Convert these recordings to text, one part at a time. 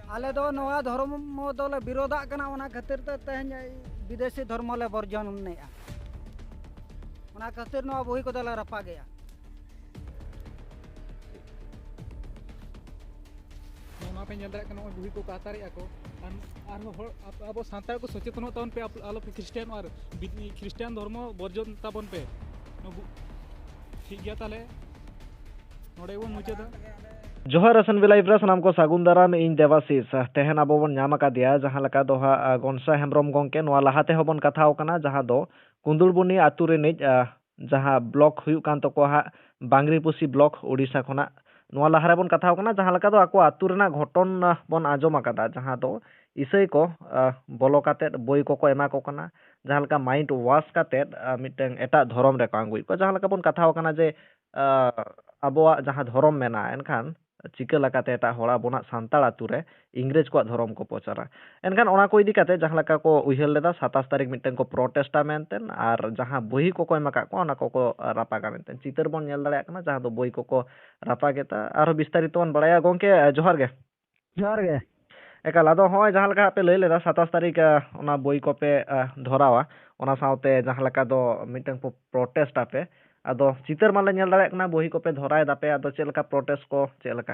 आले दो नवा धर्म दोले विरोधा कना ओना खातिर ते तेहन विदेशी धर्म ले वर्जन नेआ ओना खातिर नवा बोही को दोले रपा गया नवा पे नेल दाड़ा कना बोही को कातारे ako আর হর আবো সান্তাল को सचेतन तावन पे आलो पे ख्रिस्टियान और ख्रिस्टियान धर्म वर्जन ताबन पे ठीक गया ताले नोडे बन मुचादा जोहार असन विलाइव रे सनाम को सागुन दाराम इन देवाशीष तेहन आबो बन नाम आकादिया जहां लका दो गनसा हेमब्रम गंके नोआ लाहाते हबन कथाओ कना जहां दो कुंदुलबुनी आतु रे निज जहां ब्लॉक हुयु कान तको हा बांग्रीपुसी ब्लॉक ओडिशा खना नोआ लाहारे बन कथाओ कना जहां लका दो आको आतु रेना घटन बन आजम आकादा जहां दो इसई को बोलो काते बोई को एमा को कना जहां लका माइंड वाश काते मिटें एटा धर्म रे कांगुई को जहां लका बन कथाओ कना जे आबोआ जहां धर्म मेना एनखान चिका लकाते एटा हड़ा बोना सान्ताड़ आतु रे इंग्रेज को धर्म को प्रचारा एनखान ओना को इदी काते जहां लका को उइहर लेदा 27 तारीख मिटें को प्रोटेस्टा मेनतेन आर जहां बोही को एमा को ओना को रापागा मेनतेन चितर बन नेल दाड़े कना जहां दो बोई को रापागेता आरो विस्तारित बन बड़ाया गोंके जोहार गे एकाल आदो होय जहां लका पे लई लेदा 27 तारीख ओना बोई को पे धरावा ओना साउते जहां लका दो मिटें प्रोटेस्ट आपे आदो चितर माले नेल दाड़े कना बोही को पे धराय दापे आदो चेलका प्रोटेस्ट को चेलका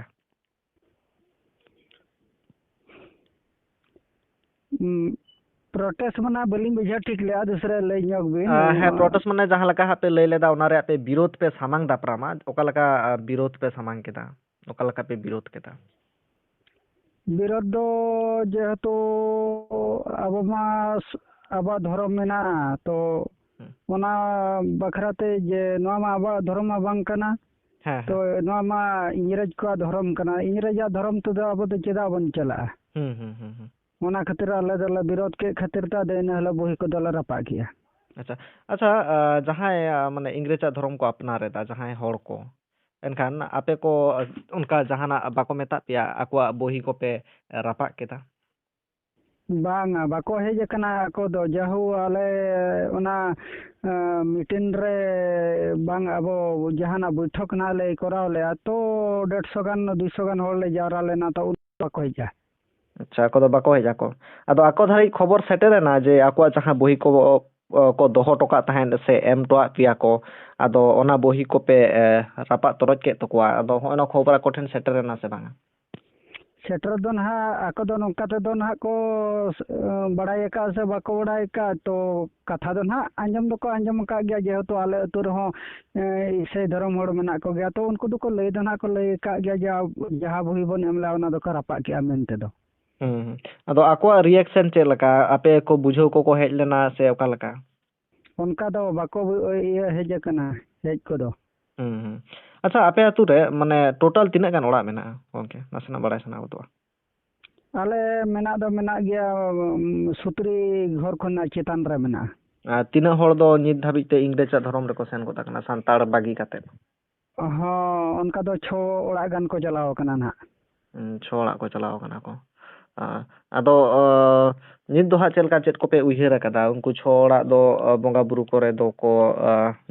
प्रोटेस्ट मना बलिंग बुझा ठीक ले दूसरे ले योग बिन है प्रोटेस्ट मने जहां लका पे लई लेदा ओना रे पे विरोध पे सामांग दापरामा ओका लका विरोध पे सामांग केदा ओका लका पे विरोध केदा विरोध दो जेहेतु अब मा अब धर्म मेना तो ओना बखराते जे नोमा अब धर्म बांग कना तो नोमा इंग्रज को धर्म कना इंग्रज धर्म तो अब तो चेदा बन चला ओना खातिर आले दला विरोध के खातिर ता देन हला बोही को दला रपा किया अच्छा अच्छा जहां माने इंग्रज धर्म को अपनारे दा जहां हड़ को एनखान आपे को उनका जहाना बाको मेता पिया आकुआ बोही को पे रपा केदा बांगा बाको हेज कना को दो जहु आले ओना मीटिंग रे बांग अबो जहाना बैठक ना ले कराव ले तो 150 गान 200 गान होड़ ले जावरा लेना तो बाको हेजा अच्छा को दो बाको हेजा को आदो आको धारी खबर सेटेरेना जे आकुआ जहां बोही को दोहो टोका तहन से एम टोआ पिया को आदो ओना बोही को पे रापा तोरज के तकोआ आदो होना खबर को ठेन सेटेरेना से बांगा सेटर दो ना आको दो नोकाते दो ना को बड़ाई का से बाको बड़ाई का तो कथा दो ना आंजम दो को आंजम का गया जेहेतु आले अतु रहो इसे धर्म होड़ मेना को गया तो उनको दो को लई दो ना को लई का गया जहां बोही बन एमला ओना दो को रापा के मेनते दो आदो आको रिएक्शन चे लका आपे को बुझो को हेज लेना से ओका लका उनका दो बाको ये हेज कना हेज को दो अच्छा आपे आतु रे माने टोटल तिना गान ओड़ा मेना ओके नासना बड़ाय सना बतो आले मेना दो मेना गया सुत्री घर खना चेतान रे मेना तिना होड़ दो नित धाबी ते इंग्रज धर्म रे को सेन गोता कना सांताड़ बागी काते हां उनका दो 6 ओड़ा गान को चलाओ कना ना 6 ओड़ा को चलाओ कना को आदो नित दो हा चेलका चेट को पे उहिरा कदा उनको 6 ओड़ा दो बोंगा बुरु करे दो को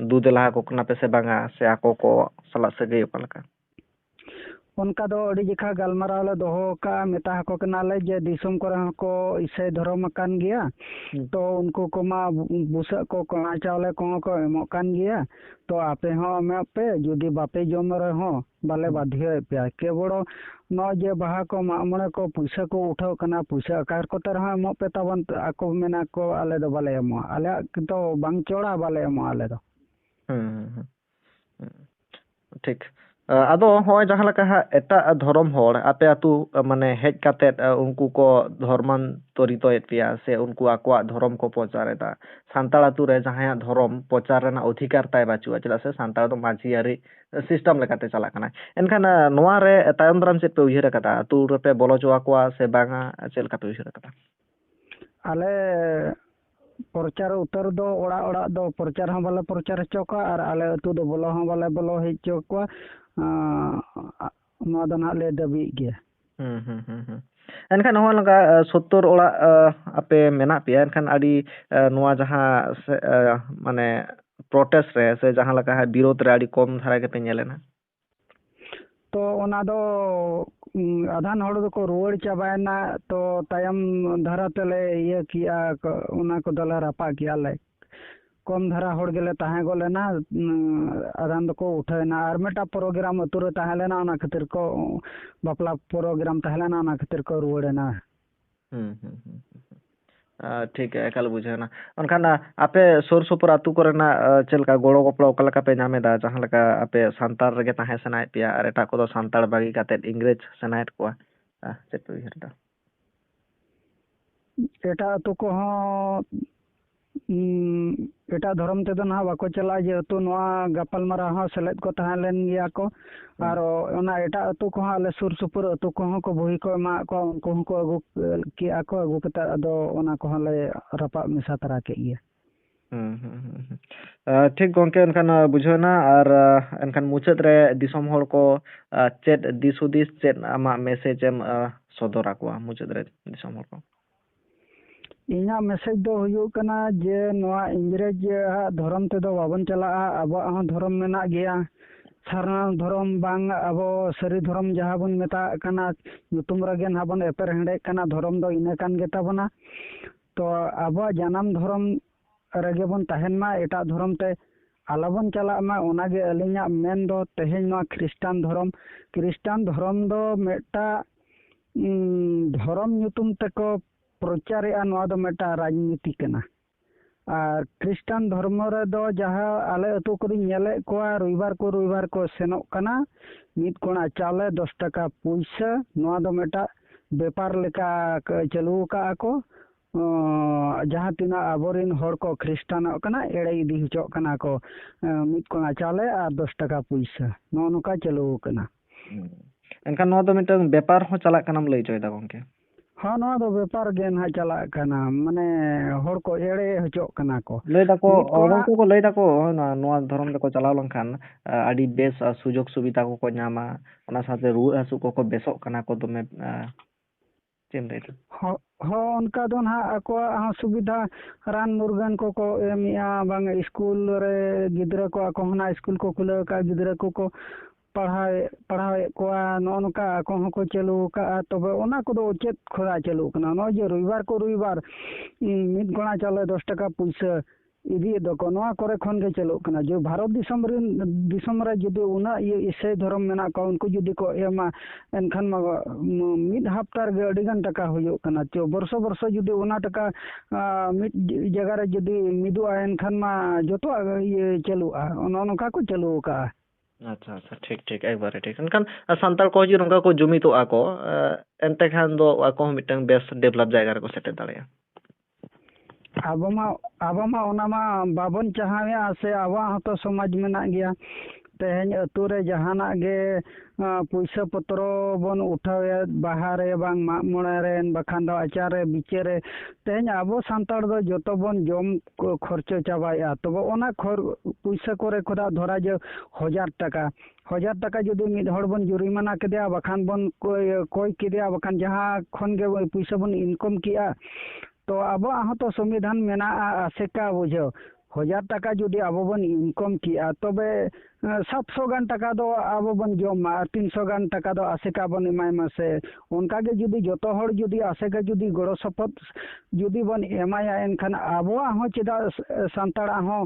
दूदेला को कना पे से बांगा से आको को सला से गई पलका उनका दो अड़ी जिखा गलमाराव ले दोहो का मेता को कना ले जे दिसम करे को इसे धर्म कान गया तो उनको को मा बुसा को कणा चावले को एमो कान गया तो आपे हो में पे जुदी बापे जम रहे हो बाले बाध्य पे के बड़ो न जे बाहा को मामणे को पैसा को उठाव कना पैसा कार को तरह एमो पे तबन आको मेना को आले दो बाले एमो आले तो बांग चोड़ा बाले एमो आले दो ठीक आदो होय जहां लका एटा धर्म होड़ आपे आतु माने हेज काते उनको को धर्मान तोरितो एपिया से उनको आकुआ धर्म को प्रचारेदा सांताड़ आतु रे जहां धर्म प्रचार रेना अधिकार ताय बाचुआ चला से सांताड़ दो माजियारी सिस्टम लेकाते चला कना एनखान नोआ रे तायम द्राम से पे उहिरा कदा आतु रे पे बोलो जोआ कोआ से बांगा चेल का पे उहिरा कदा आले प्रचार उत्तर दो ओड़ा ओड़ा दो प्रचार हम वाला प्रचार चौका और आले अतु दो बोलो हम वाला बोलो हे चौका नोआ दो ना ले दबी गया एनखान हो लगा 70 ओड़ा आपे मेना पे एनखान आडी नोआ जहां माने प्रोटेस्ट रे से जहां लगा है विरोध रे आडी कम धारा के पे नेलेना तो ᱚᱱᱟ ᱫᱚ ᱟᱫᱷᱟᱱ ᱦᱚᱲ ᱫᱚᱠᱚ ᱨᱩᱣᱟᱹᱲ ᱪᱟᱵᱟᱭᱮᱱᱟ ᱛᱚ ᱛᱟᱭᱚᱢ ᱫᱷᱟᱨᱟ ᱛᱮᱞᱮ ᱤᱭᱟᱹ ᱠᱮᱜᱼᱟ ᱚᱱᱟ ᱠᱚᱫᱚᱞᱮ ᱨᱟᱯᱟᱜ ᱠᱮᱜᱼᱟ ᱞᱮ कम धारा हड़ गेले ताहे गो लेना आदान दको उठायना और मेटा प्रोग्राम अतुरे ताहे लेना ओना खातिर को बापला प्रोग्राम ताहे लेना ओना खातिर को रुवाड़ेना ठीक है एकाल बुझेना अनखान आपे सुर सुपुर आतु कोरेना चलका गोड़ो गपड़ो ओकलका पे नामेदा जहां लका आपे सांतार रगे ताहे सनाय पिया और एटा को सांतार बागी काते इंग्रेज सनायत को चेत पे हेरदा एटा तो को एटा धर्म तेदो ना बाको चला जेहेतु नोआ गापलमारा हाँ सेलेद को ताहेलेन गया को और ओना एटा अतु को आले सुर सुपुर अतु को को बही को मा को उनको को अगु किया को अगु कता अदो ओना को ले रपा मिसा तरा के ये ठीक गोंके एनखान बुझोना और एनखान मुचाद रे दिसोम हर को चेत दिसुदिस चेत आमा मेसेज एम सदरा को मुचाद रे दिसोम हर को इना मैसेज दो हुयु कना जे नोआ इंग्रेज धर्म तेदो बाबन चला अब धर्म मेना गया सारना धर्म बांग अब सरी धर्म जहाँ बन मेता कना नुतुम रगेन हाबन एपर हेंडे कना धर्म दो इना कान गेता बना तो अब जानम धर्म रगे बन तहन मा एटा धर्म ते आलाबन चला मा ओनागे अलिया मेन दो तेहेन मा ख्रिस्टान धर्म दो मेटा धर्म नुतुम तको प्रचार मेटा राजनीति कना और ख्रिस्टान धर्म रे दो जहाँ आले अतु को रविवार को सेनोक कना मिद कोना चाले 10 टका पैसा नोआ दो मेटा व्यापार लेका चालू का को जहाँ तीना आबोरिन हर को ख्रिस्टान कना एड़े इदी हचो कना को मिद कोना चाले और 10 टका पैसा नो नोका चालू कना एनखान नोआ दो मेटा व्यापार हो चला कनाम लई चोयदा गोंके हाँ नोआ दो व्यापार गेन हा चला कना माने हर को एड़े हचो कना को लई दाको ओरंको को लई दाको नोआ धर्म दको चलाव लंखान आडी बेस सुजोग सुविधा को न्यामा ओना साथे रु हसु को बेसोक कना को दमे चेम देता हाँ उनका दो ना ako सुविधा रान मुर्गन को एमिया बांग स्कूल रे गिद्रा को ako हना स्कूल को खुले का गिद्रा को पढ़ाए को नौका को चलू का तब ओना को दो चेत खोदा चलू कना नो जे रविवार मिद गोना चले 10 टका पैसा इदी दको नोआ करे खन के चलू कना जो भारत दिसम रे जदि उना ये इसे धर्म मेना को उनको जदि को एमा एनखान मा मिद हफ्तार गे अडिगन टका होयो कना तो वर्ष जदि उना टका मिद जगह रे जदि मिदु एनखान मा जतो ये चलू नोका को चलू का अच्छा अच्छा ठीक एक बार ठीक एनखान सांताल को जी नोका को जुमितो आको एनते खान दो आको मिटन बेस डेवलप जायगा रे को सेटे दाड़िया आबमा ओना मा बाबन चाहाया से आवा तो समाज मेना गया तेहेन अतु रे जहाना गे पैसा पत्र बन उठावे बाहर बांग मा मोणे रेन बखान दो आचार रे बिचे रे तेहेन आबो सांताड़ दो जतो बन जम खर्चो चाबाया तब ओना पैसा करे खुदा धरा जे 1000 टका जदि मिद हड़ बन जुरिमाना केदिया बखान बन कोई केदिया बखान जहां खन गे पैसा बन इनकम किया तो अब तो संविधान मेना आसेका बुझो 1000 टका जुदी अब बन इनकम किया तबे 700 गान टका दो अब बन जमा 300 गान टका दो आसेका बन एमाय से उनका के जुदी जतो हड़ जुदी आसेका जुदी गड़ो सपत जुदी बन एमाया एनखान अब हो चेदा सांताड़ा हो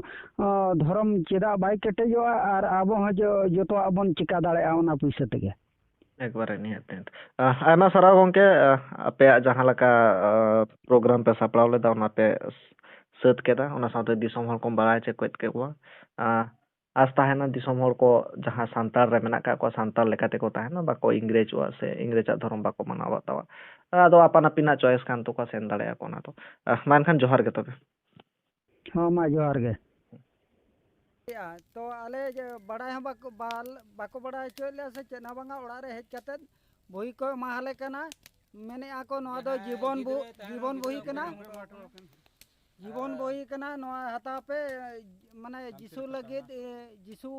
धर्म चेदा बाय केटेजो और अब हो जतो बन चिका दाड़े ओना पैसा तेगे एक बार नहीं आयमा सारा गोंके आपे जहां लका प्रोग्राम पे सप्लाव लेदा ओना पे सत केदा ओना साथे दिसोम हर को बाराय चे कोत के को आज ताहेना दिसोम हर को जहां सांताल रे मेना का को सांताल लेकाते को ताहेना बाको इंग्रेज वा से इंग्रेज धर्म बाको मनावा तावा आदो अपना पिना चॉइस कान तो का सेन दाड़े को ना तो मान खान जोहार के तबे हां मा जोहार के तो आले बड़ा हम बाको बड़ा चले से चना बांगा ओड़ा रे हेज कते बही को माहले कना मेने आको नो दो जीवन बही कना नो हता पे माने जिसु लगे जिसु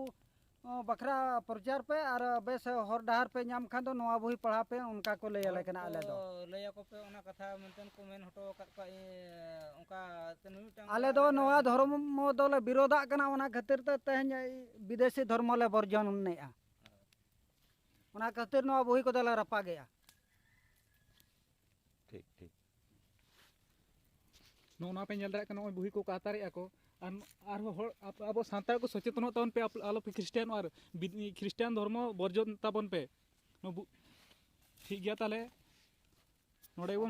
बखरा प्रचार पे और बेस हर डहार पे नाम खान दो नोआ बही पढ़ा पे उनका को ले आले कना आले दो लया को पे ओना कथा मेंटेन को मेन हटो का उनका तनुटा आले दो नोआ धर्म दो ले विरोधा कना ओना खातिर ते तेहन विदेशी धर्म ले वर्जन नेआ ᱚᱱᱟ ᱠᱷᱟᱹᱛᱤᱨ ᱱᱚᱣᱟ ᱵᱳᱭ ᱠᱚᱫᱚᱞᱮ ᱨᱟᱯᱟᱜᱮᱜᱼᱟ ठीक ठीक ᱱᱚᱣᱟ ᱯᱮ ᱧᱮᱞ ᱫᱟᱲᱮᱭᱟᱜ ᱠᱟᱱᱟ ᱱᱚᱜᱼᱚᱭ ᱵᱩᱦᱤ ᱠᱚ ᱟᱛᱟᱨᱮᱜᱼᱟ ᱠᱚ ᱟᱨᱦᱚᱸ ᱦᱚᱲ ᱟᱵᱚ ᱥᱟᱱᱛᱟᱲ ᱠᱚ ᱥᱚᱪᱮᱛᱚᱱᱚᱜ ᱛᱟᱵᱚᱱ ᱯᱮ ᱟᱞᱚᱯᱮ ᱠᱷᱨᱤᱥᱴᱟᱱ ᱟᱨ ᱠᱷᱨᱤᱥᱴᱟᱱ ᱫᱷᱚᱨᱢᱚ ᱵᱚᱨᱡᱚᱱ ᱛᱟᱵᱚᱱ ᱯᱮ ᱴᱷᱤक ᱜᱮᱭᱟ ᱛᱟᱦᱞᱮ ᱱᱚᱰᱮ ᱵᱚᱱ